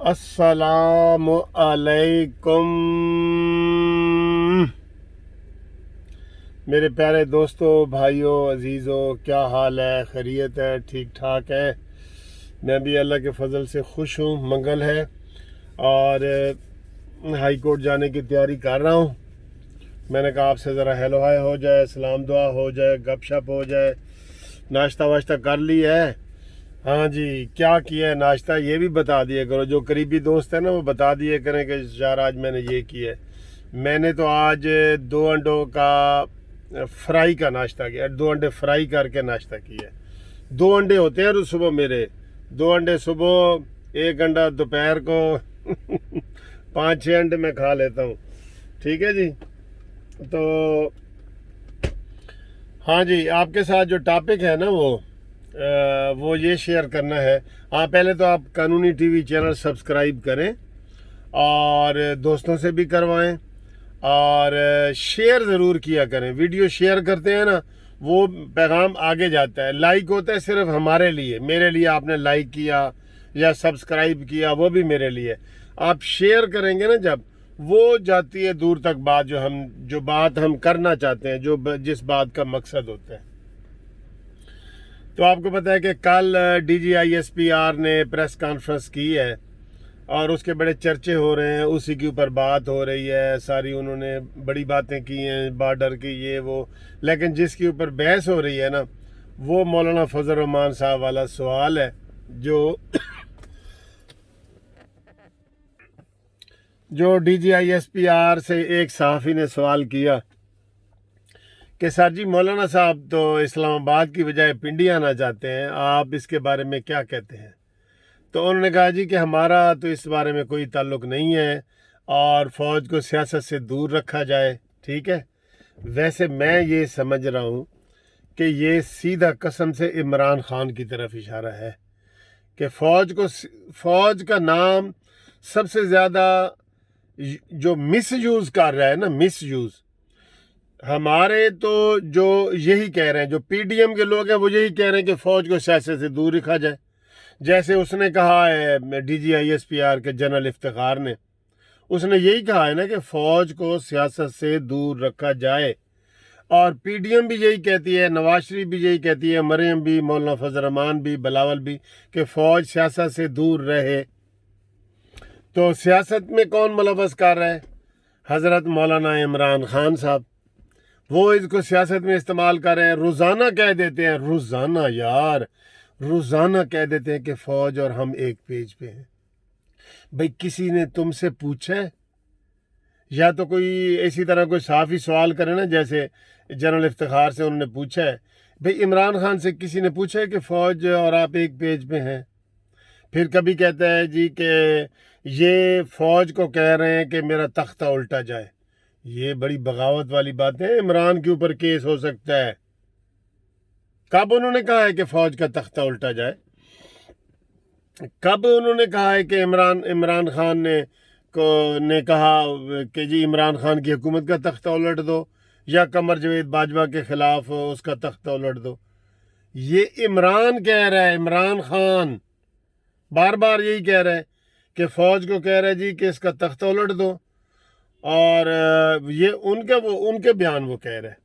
السلام علیکم میرے پیارے دوستو، بھائیوں، عزیزوں، کیا حال ہے؟ خیریت ہے؟ ٹھیک ٹھاک ہے؟ میں بھی اللہ کے فضل سے خوش ہوں۔ منگل ہے اور ہائی کورٹ جانے کی تیاری کر رہا ہوں۔ میں نے کہا آپ سے ذرا ہیلو ہائے ہو جائے، سلام دعا ہو جائے، گپ شپ ہو جائے۔ ناشتہ واشتہ کر لی ہے؟ ہاں جی، کیا کیا ہے ناشتہ یہ بھی بتا دیا کرو۔ جو قریبی دوست ہیں نا وہ بتا دیا کریں کہ یار آج میں نے یہ کیا ہے۔ میں نے تو آج 2 انڈوں کا فرائی کا ناشتہ کیا، 2 انڈے فرائی کر کے ناشتہ کیا ہے۔ 2 انڈے ہوتے ہیں روز صبح میرے، 2 انڈے صبح، 1 انڈا دوپہر کو 5-6 انڈے میں کھا لیتا ہوں۔ ٹھیک ہے جی، تو ہاں جی، آپ کے ساتھ جو ٹاپک ہے نا وہ یہ شیئر کرنا ہے۔ ہاں، پہلے تو آپ قانونی ٹی وی چینل سبسکرائب کریں اور دوستوں سے بھی کروائیں اور شیئر ضرور کیا کریں۔ ویڈیو شیئر کرتے ہیں نا، وہ پیغام آگے جاتا ہے۔ لائک ہوتا ہے صرف ہمارے لیے، میرے لیے آپ نے لائک کیا یا سبسکرائب کیا، وہ بھی میرے لیے۔ آپ شیئر کریں گے نا جب، وہ جاتی ہے دور تک بات، جو بات ہم کرنا چاہتے ہیں، جس بات کا مقصد ہوتا ہے۔ تو آپ کو پتہ ہے کہ کل D G I S P R نے پریس کانفرنس کی ہے اور اس کے بڑے چرچے ہو رہے ہیں، اسی کے اوپر بات ہو رہی ہے ساری۔ انہوں نے بڑی باتیں کی ہیں، بارڈر کی، یہ وہ، لیکن جس کے اوپر بحث ہو رہی ہے نا، وہ مولانا فضل الرحمان صاحب والا سوال ہے جو D G I S P R سے ایک صحافی نے سوال کیا کہ سر جی، مولانا صاحب تو اسلام آباد کی بجائے پنڈی آنا چاہتے ہیں، آپ اس کے بارے میں کیا کہتے ہیں؟ تو انہوں نے کہا جی کہ ہمارا تو اس بارے میں کوئی تعلق نہیں ہے اور فوج کو سیاست سے دور رکھا جائے۔ ٹھیک ہے، ویسے میں یہ سمجھ رہا ہوں کہ یہ سیدھا قسم سے عمران خان کی طرف اشارہ ہے کہ فوج کا نام سب سے زیادہ جو مس یوز کر رہا ہے نا، مس یوز ہمارے تو جو یہی کہہ رہے ہیں، جو پی ڈی ایم کے لوگ ہیں وہ یہی کہہ رہے ہیں کہ فوج کو سیاست سے دور رکھا جائے۔ جیسے اس نے کہا ہے D G I S P R کے جنرل افتخار نے، اس نے یہی کہا ہے نا کہ فوج کو سیاست سے دور رکھا جائے، اور پی ڈی ایم بھی یہی کہتی ہے، نواز شریف بھی یہی کہتی ہے، مریم بھی، مولانا فضل الرحمان بھی، بلاول بھی، کہ فوج سیاست سے دور رہے۔ تو سیاست میں کون ملوث کر رہا ہے؟ حضرت مولانا عمران خان صاحب، وہ اس کو سیاست میں استعمال کر رہے ہیں۔ روزانہ کہہ دیتے ہیں، روزانہ کہہ دیتے ہیں کہ فوج اور ہم ایک پیج پہ ہیں۔ بھئی کسی نے تم سے پوچھا ہے؟ یا تو کوئی اسی طرح کوئی صحافی سوال کرے نا، جیسے جنرل افتخار سے انہوں نے پوچھا ہے، بھئی عمران خان سے کسی نے پوچھا ہے کہ فوج اور آپ ایک پیج پہ ہیں؟ پھر کبھی کہتا ہے جی کہ یہ فوج کو کہہ رہے ہیں کہ میرا تختہ الٹا جائے۔ یہ بڑی بغاوت والی بات ہے۔ عمران کے اوپر کیس ہو سکتا ہے۔ کب انہوں نے کہا ہے کہ فوج کا تختہ الٹا جائے؟ کب انہوں نے کہا ہے کہ عمران خان نے کہا کہ جی عمران خان کی حکومت کا تختہ الٹ دو، یا قمر جاوید باجوہ کے خلاف اس کا تختہ الٹ دو؟ یہ عمران کہہ رہا ہے، عمران خان بار بار یہی کہہ رہا ہے کہ فوج کو کہہ رہا ہے جی کہ اس کا تختہ الٹ دو، اور یہ ان کے بیان وہ کہہ رہے ہیں۔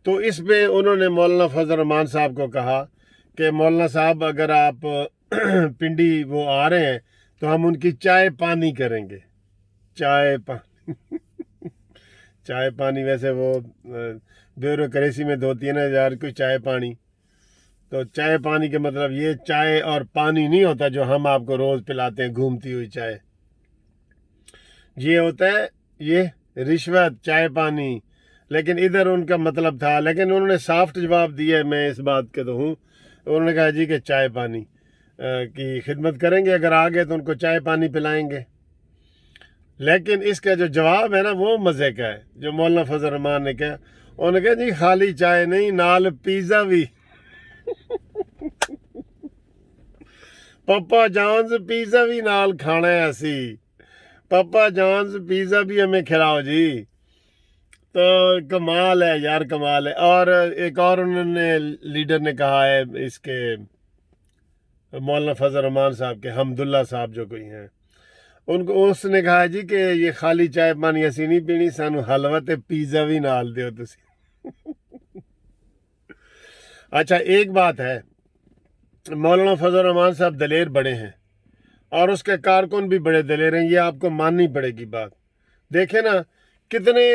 تو اس پہ انہوں نے مولانا فضل الرحمان صاحب کو کہا کہ مولانا صاحب اگر آپ پنڈی وہ آ رہے ہیں تو ہم ان کی چائے پانی کریں گے۔ چائے پانی ویسے وہ بیوروکریسی میں دھوتی ہے نا یار، کوئی چائے پانی، تو چائے پانی کے مطلب یہ چائے اور پانی نہیں ہوتا جو ہم آپ کو روز پلاتے ہیں، گھومتی ہوئی چائے۔ یہ ہوتا ہے یہ رشوت، چائے پانی۔ لیکن ادھر ان کا مطلب تھا، لیکن انہوں نے سافٹ جواب دیا ہے، میں اس بات کے تو ہوں۔ انہوں نے کہا جی کہ چائے پانی کی خدمت کریں گے، اگر آگے تو ان کو چائے پانی پلائیں گے۔ لیکن اس کا جو جواب ہے نا وہ مزے کا ہے، جو مولانا فضل الرحمان نے کہا۔ انہوں نے کہا جی خالی چائے نہیں، نال پیزا بھی۔ پپا جانز پیزا بھی نال کھانا ہے اسی، پپا جانز پیزا بھی ہمیں کھلاؤ جی۔ تو کمال ہے یار، کمال ہے۔ اور ایک اور انہوں نے لیڈر نے کہا ہے اس کے مولانا فضل الرحمان صاحب کے حمداللہ صاحب جو کوئی ہیں، ان کو اس نے کہا جی کہ یہ خالی چائے پانی اسی نہیں پینی، سانو حلوہ تے پیزا بھی نال دیو تسی۔ اچھا ایک بات ہے، مولانا فضل الرحمان صاحب دلیر بڑے ہیں اور اس کے کارکن بھی بڑے دلیر ہیں، یہ آپ کو ماننی پڑے گی بات۔ دیکھیں نا کتنے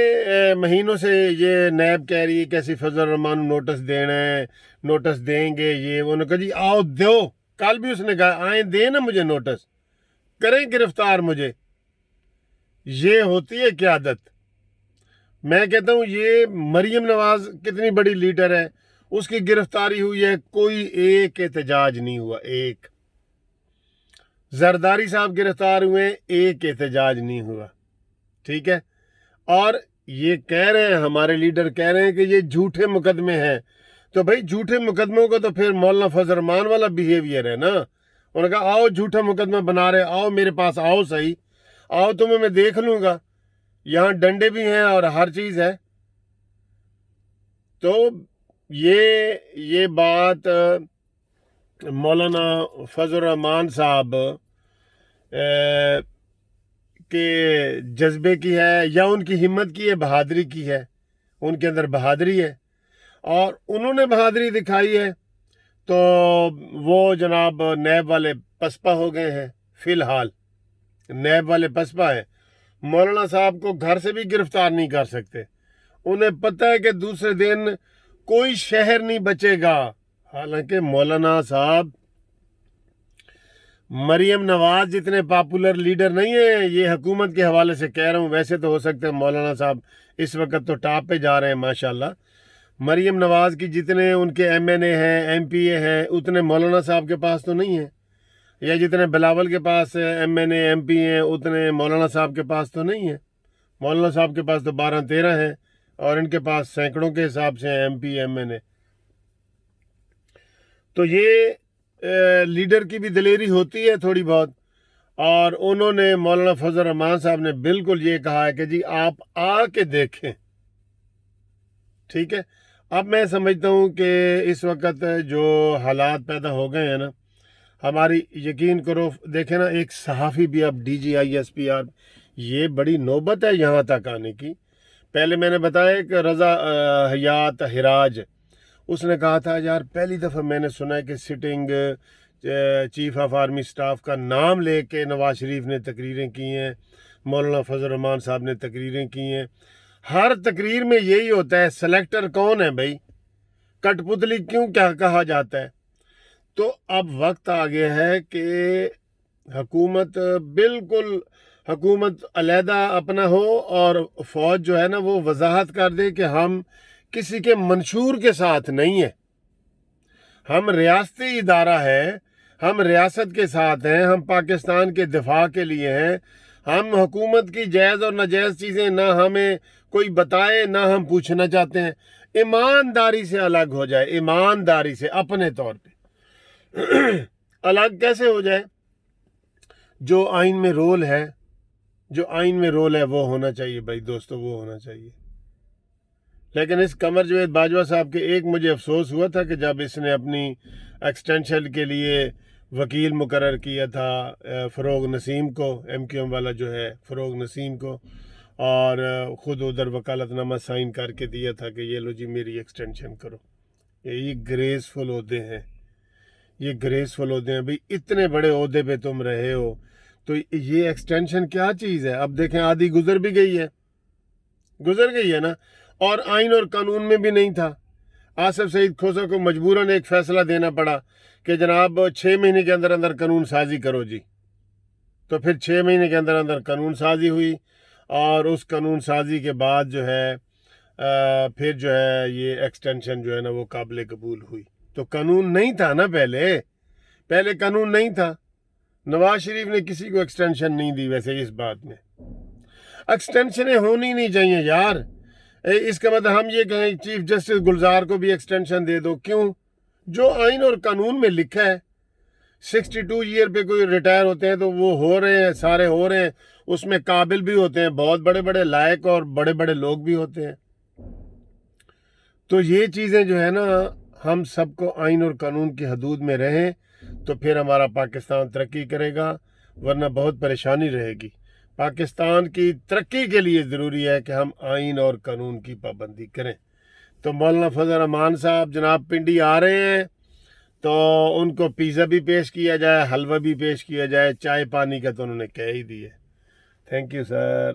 مہینوں سے یہ نیب کہہ رہی ہے کیسی فضل الرحمان نوٹس دینا ہے، نوٹس دیں گے، یہ انہوں نے کہا جی آؤ دو، کل بھی اس نے کہا آئیں دیں نا مجھے نوٹس، کریں گرفتار مجھے۔ یہ ہوتی ہے قیادت۔ میں کہتا ہوں یہ مریم نواز کتنی بڑی لیڈر ہے، اس کی گرفتاری ہوئی ہے، کوئی ایک احتجاج نہیں ہوا، ایک۔ زرداری صاحب گرفتار ہوئے، ایک احتجاج نہیں ہوا، ٹھیک ہے۔ اور یہ کہہ رہے ہیں، ہمارے لیڈر کہہ رہے ہیں کہ یہ جھوٹے مقدمے ہیں، تو بھائی جھوٹے مقدموں کا تو پھر مولانا فضل الرحمان والا بیہیویئر ہے نا۔ انہوں نے کہا آؤ جھوٹا مقدمہ بنا رہے، آؤ میرے پاس آؤ، صحیح آؤ، تمہیں میں دیکھ لوں گا، یہاں ڈنڈے بھی ہیں اور ہر چیز ہے۔ تو یہ بات مولانا فضل الرحمان صاحب کے جذبے کی ہے یا ان کی ہمت کی ہے، بہادری کی ہے، ان کے اندر بہادری ہے اور انہوں نے بہادری دکھائی ہے، تو وہ جناب نیب والے پسپا ہو گئے ہیں۔ فی الحال نیب والے پسپا ہیں، مولانا صاحب کو گھر سے بھی گرفتار نہیں کر سکتے، انہیں پتہ ہے کہ دوسرے دن کوئی شہر نہیں بچے گا۔ حالانکہ مولانا صاحب مریم نواز جتنے پاپولر لیڈر نہیں ہیں، یہ حکومت کے حوالے سے کہہ رہا ہوں، ویسے تو ہو سکتا ہے مولانا صاحب اس وقت تو ٹاپ پہ جا رہے ہیں ماشاءاللہ۔ مریم نواز کی جتنے ان کے ایم این اے ہیں، ایم پی اے ہیں، اتنے مولانا صاحب کے پاس تو نہیں ہیں، یا جتنے بلاول کے پاس M N A M P ہیں اتنے مولانا صاحب کے پاس تو نہیں ہیں۔ مولانا صاحب کے پاس تو 12-13 ہیں اور ان کے پاس سینکڑوں کے حساب سے ایم پی ایم این اے۔ تو یہ لیڈر کی بھی دلیری ہوتی ہے تھوڑی بہت، اور انہوں نے مولانا فضل الرحمان صاحب نے بالکل یہ کہا ہے کہ جی آپ آ کے دیکھیں، ٹھیک ہے۔ اب میں سمجھتا ہوں کہ اس وقت جو حالات پیدا ہو گئے ہیں نا، ہماری یقین کرو، دیکھیں نا ایک صحافی بھی اب D G I S P R, یہ بڑی نوبت ہے یہاں تک آنے کی۔ پہلے میں نے بتایا کہ رضا حیات ہراج، اس نے کہا تھا یار پہلی دفعہ میں نے سنا ہے کہ sitting chief of army staff کا نام لے کے نواز شریف نے تقریریں کی ہیں، مولانا فضل الرحمان صاحب نے تقریریں کی ہیں۔ ہر تقریر میں یہی ہوتا ہے، سلیکٹر کون ہے بھائی، کٹ پتلی کیوں کیا کہا جاتا ہے؟ تو اب وقت آ گیا ہے کہ حکومت بالکل حکومت علیحدہ اپنا ہو، اور فوج جو ہے نا وہ وضاحت کر دے کہ ہم کسی کے منشور کے ساتھ نہیں ہیں، ہم ریاستی ادارہ ہے، ہم ریاست کے ساتھ ہیں، ہم پاکستان کے دفاع کے لیے ہیں، ہم حکومت کی جائز اور ناجائز چیزیں نہ ہمیں کوئی بتائے نہ ہم پوچھنا چاہتے ہیں۔ ایمانداری سے الگ ہو جائے، ایمانداری سے اپنے طور پہ الگ کیسے ہو جائے؟ جو آئین میں رول ہے، جو آئین میں رول ہے وہ ہونا چاہیے بھائی دوستو، وہ ہونا چاہیے۔ لیکن اس قمر جاوید باجوہ صاحب کے ایک مجھے افسوس ہوا تھا کہ جب اس نے اپنی ایکسٹینشن کے لیے وکیل مقرر کیا تھا فروغ نسیم کو، ایم کیو ایم والا جو ہے فروغ نسیم کو، اور خود ادھر وکالت نامہ سائن کر کے دیا تھا کہ یہ لو جی میری ایکسٹینشن کرو۔ یہ گریسفل عہدے ہیں، یہ گریسفل عہدے ہیں بھئی، اتنے بڑے عہدے پہ تم رہے ہو تو یہ ایکسٹینشن کیا چیز ہے؟ اب دیکھیں آدھی گزر بھی گئی ہے، گزر گئی ہے نا، اور آئین اور قانون میں بھی نہیں تھا۔ آصف سعید کھوسہ کو مجبوراً ایک فیصلہ دینا پڑا کہ جناب 6 مہینے کے اندر اندر قانون سازی کرو جی، تو پھر 6 مہینے کے اندر اندر قانون سازی ہوئی، اور اس قانون سازی کے بعد جو ہے پھر جو ہے یہ ایکسٹینشن جو ہے نا وہ قابل قبول ہوئی۔ تو قانون نہیں تھا نا، پہلے قانون نہیں تھا۔ نواز شریف نے کسی کو ایکسٹینشن نہیں دی، ویسے اس بات میں ایکسٹینشنیں ہونی نہیں چاہیے یار۔ اس کا مطلب ہم یہ کہیں چیف جسٹس گلزار کو بھی ایکسٹینشن دے دو، کیوں؟ جو آئین اور قانون میں لکھا ہے، 62 ایئر پہ کوئی ریٹائر ہوتے ہیں تو وہ ہو رہے ہیں، سارے ہو رہے ہیں، اس میں قابل بھی ہوتے ہیں، بہت بڑے بڑے لائق اور بڑے بڑے لوگ بھی ہوتے ہیں۔ تو یہ چیزیں جو ہے نا، ہم سب کو آئین اور قانون کی حدود میں رہیں، تو پھر ہمارا پاکستان ترقی کرے گا، ورنہ بہت پریشانی رہے گی۔ پاکستان کی ترقی کے لیے ضروری ہے کہ ہم آئین اور قانون کی پابندی کریں۔ تو مولانا فضل الرحمان صاحب جناب پنڈی آ رہے ہیں، تو ان کو پیزا بھی پیش کیا جائے، حلوہ بھی پیش کیا جائے، چائے پانی کا تو انہوں نے کہہ ہی دی ہے۔ Thank you sir.